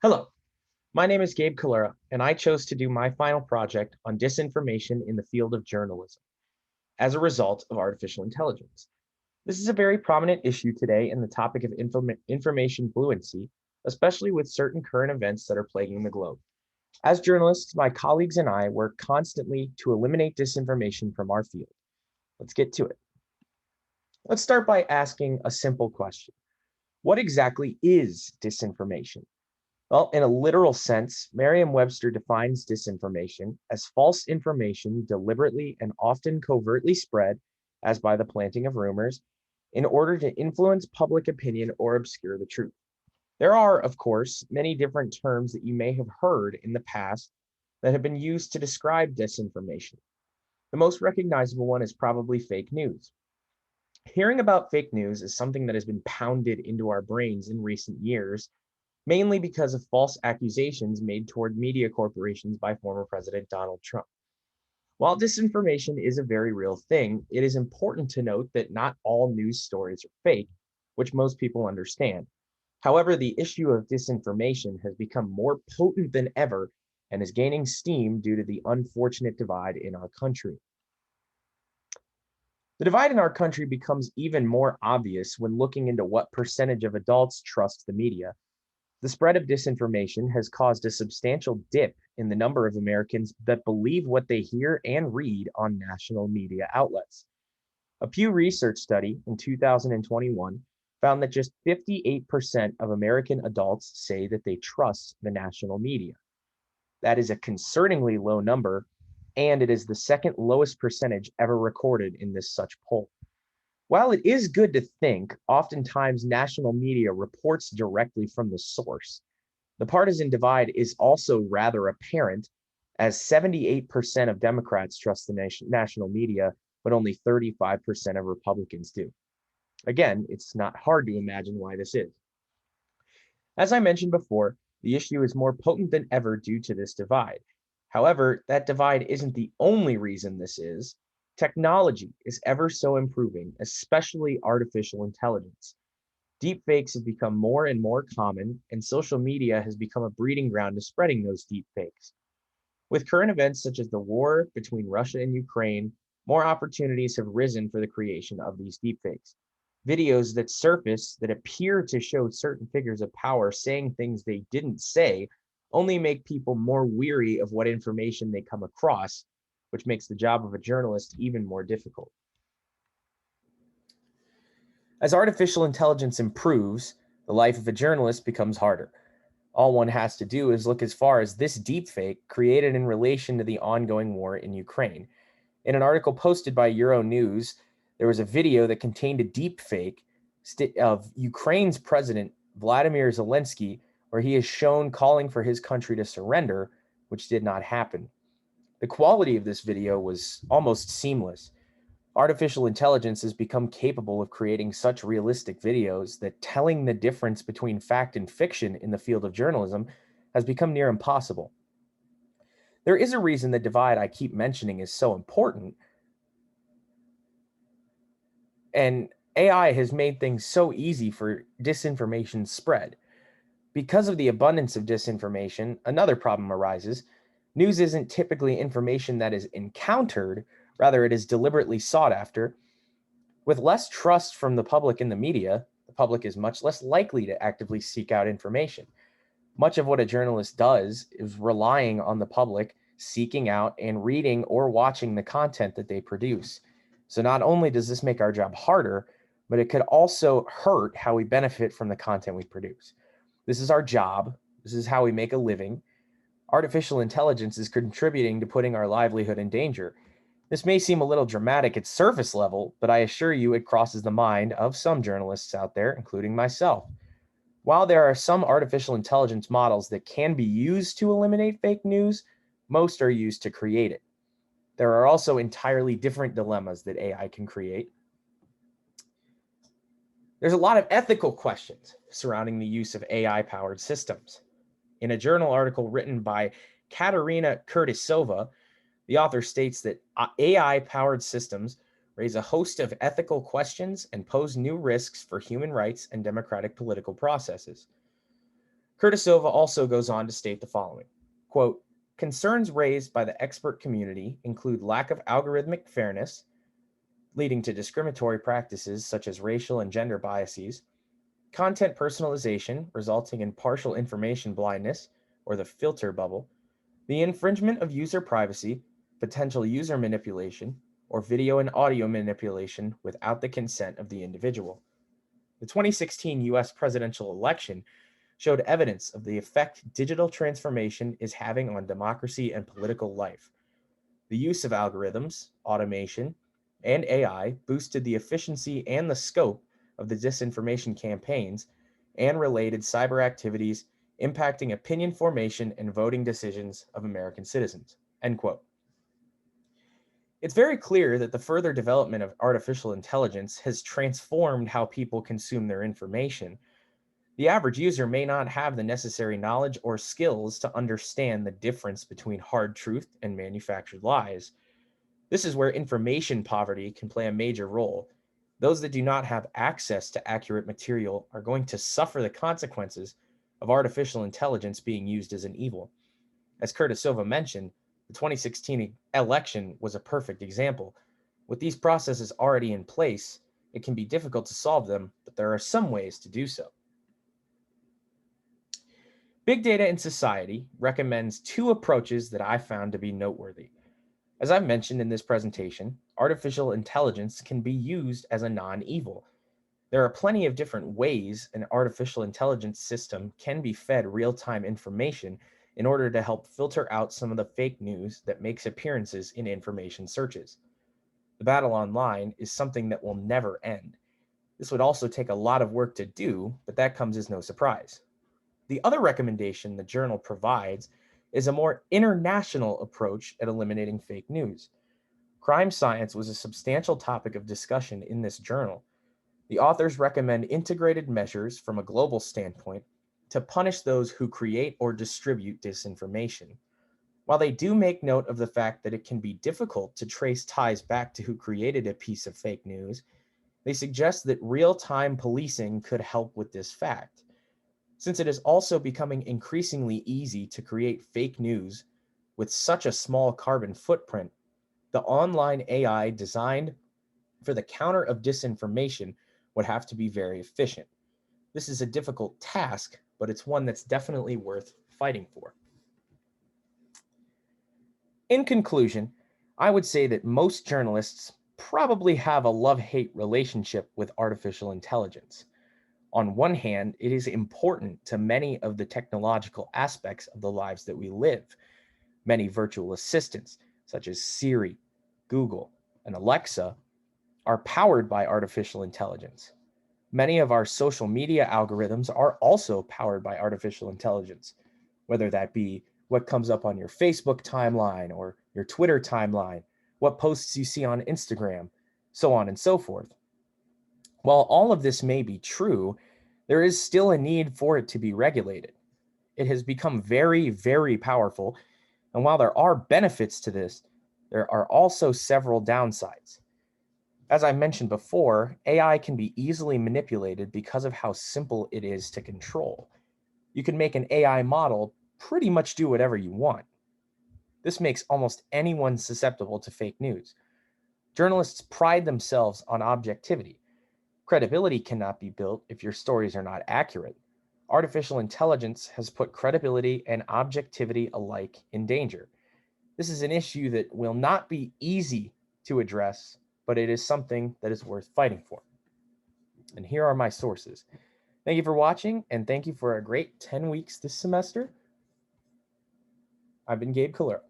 Hello, my name is Gabe Collura, and I chose to do my final project on disinformation in the field of journalism as a result of artificial intelligence. This is a very prominent issue today in the topic of information fluency, especially with certain current events that are plaguing the globe. As journalists, my colleagues and I work constantly to eliminate disinformation from our field. Let's get to it. Let's start by asking a simple question. What exactly is disinformation? Well, in a literal sense, Merriam-Webster defines disinformation as false information deliberately and often covertly spread, as by the planting of rumors, in order to influence public opinion or obscure the truth. There are, of course, many different terms that you may have heard in the past that have been used to describe disinformation. The most recognizable one is probably fake news. Hearing about fake news is something that has been pounded into our brains in recent years, mainly because of false accusations made toward media corporations by former President Donald Trump. While disinformation is a very real thing, it is important to note that not all news stories are fake, which most people understand. However, the issue of disinformation has become more potent than ever and is gaining steam due to the unfortunate divide in our country. The divide in our country becomes even more obvious when looking into what percentage of adults trust the media. The spread of disinformation has caused a substantial dip in the number of Americans that believe what they hear and read on national media outlets. A Pew Research study in 2021 found that just 58% of American adults say that they trust the national media. That is a concerningly low number, and it is the second lowest percentage ever recorded in this such poll. While it is good to think, oftentimes national media reports directly from the source. The partisan divide is also rather apparent, as 78% of Democrats trust the national media, but only 35% of Republicans do. Again, it's not hard to imagine why this is. As I mentioned before, the issue is more potent than ever due to this divide. However, that divide isn't the only reason this is. Technology is ever so improving, especially artificial intelligence. Deepfakes have become more and more common, and social media has become a breeding ground to spreading those deepfakes. With current events such as the war between Russia and Ukraine, more opportunities have risen for the creation of these deepfakes. Videos that surface that appear to show certain figures of power saying things they didn't say only make people more weary of what information they come across, which makes the job of a journalist even more difficult. As artificial intelligence improves, the life of a journalist becomes harder. All one has to do is look as far as this deepfake created in relation to the ongoing war in Ukraine. In an article posted by Euronews, there was a video that contained a deepfake of Ukraine's president, Vladimir Zelensky, where he is shown calling for his country to surrender, which did not happen. The quality of this video was almost seamless. Artificial intelligence has become capable of creating such realistic videos that telling the difference between fact and fiction in the field of journalism has become near impossible. There is a reason the divide I keep mentioning is so important, and AI has made things so easy for disinformation spread. Because of the abundance of disinformation, another problem arises. News isn't typically information that is encountered, rather it is deliberately sought after. With less trust from the public in the media, the public is much less likely to actively seek out information. Much of what a journalist does is relying on the public seeking out and reading or watching the content that they produce. So not only does this make our job harder, but it could also hurt how we benefit from the content we produce. This is our job. This is how we make a living. Artificial intelligence is contributing to putting our livelihood in danger. This may seem a little dramatic at surface level, but I assure you it crosses the mind of some journalists out there, including myself. While there are some artificial intelligence models that can be used to eliminate fake news, most are used to create it. There are also entirely different dilemmas that AI can create. There's a lot of ethical questions surrounding the use of AI-powered systems. In a journal article written by Katerina Kurtisova, the author states that AI-powered systems raise a host of ethical questions and pose new risks for human rights and democratic political processes. Kurtisova also goes on to state the following, quote, concerns raised by the expert community include lack of algorithmic fairness, leading to discriminatory practices such as racial and gender biases, content personalization resulting in partial information blindness, or the filter bubble, the infringement of user privacy, potential user manipulation, or video and audio manipulation without the consent of the individual. The 2016 US presidential election showed evidence of the effect digital transformation is having on democracy and political life. The use of algorithms, automation, and AI boosted the efficiency and the scope of the disinformation campaigns and related cyber activities impacting opinion formation and voting decisions of American citizens. End quote. It's very clear that the further development of artificial intelligence has transformed how people consume their information. The average user may not have the necessary knowledge or skills to understand the difference between hard truth and manufactured lies. This is where information poverty can play a major role. Those that do not have access to accurate material are going to suffer the consequences of artificial intelligence being used as an evil. As Kurtisova mentioned, the 2016 election was a perfect example. With these processes already in place, it can be difficult to solve them, but there are some ways to do so. Big Data in Society recommends two approaches that I found to be noteworthy. As I've mentioned in this presentation, artificial intelligence can be used as a non-evil. There are plenty of different ways an artificial intelligence system can be fed real-time information in order to help filter out some of the fake news that makes appearances in information searches. The battle online is something that will never end. This would also take a lot of work to do, but that comes as no surprise. The other recommendation the journal provides is a more international approach at eliminating fake news. Crime science was a substantial topic of discussion in this journal. The authors recommend integrated measures from a global standpoint to punish those who create or distribute disinformation. While they do make note of the fact that it can be difficult to trace ties back to who created a piece of fake news, they suggest that real-time policing could help with this fact. Since it is also becoming increasingly easy to create fake news with such a small carbon footprint, the online AI designed for the counter of disinformation would have to be very efficient. This is a difficult task, but it's one that's definitely worth fighting for. In conclusion, I would say that most journalists probably have a love-hate relationship with artificial intelligence. On one hand, it is important to many of the technological aspects of the lives that we live. Many virtual assistants, such as Siri, Google, and Alexa, are powered by artificial intelligence. Many of our social media algorithms are also powered by artificial intelligence, whether that be what comes up on your Facebook timeline or your Twitter timeline, what posts you see on Instagram, so on and so forth. While all of this may be true, there is still a need for it to be regulated. It has become very, very powerful, and while there are benefits to this, there are also several downsides. As I mentioned before, AI can be easily manipulated because of how simple it is to control. You can make an AI model pretty much do whatever you want. This makes almost anyone susceptible to fake news. Journalists pride themselves on objectivity. Credibility cannot be built if your stories are not accurate. Artificial intelligence has put credibility and objectivity alike in danger. This is an issue that will not be easy to address, but it is something that is worth fighting for. And here are my sources. Thank you for watching, and thank you for a great 10 weeks this semester. I've been Gabe Collura.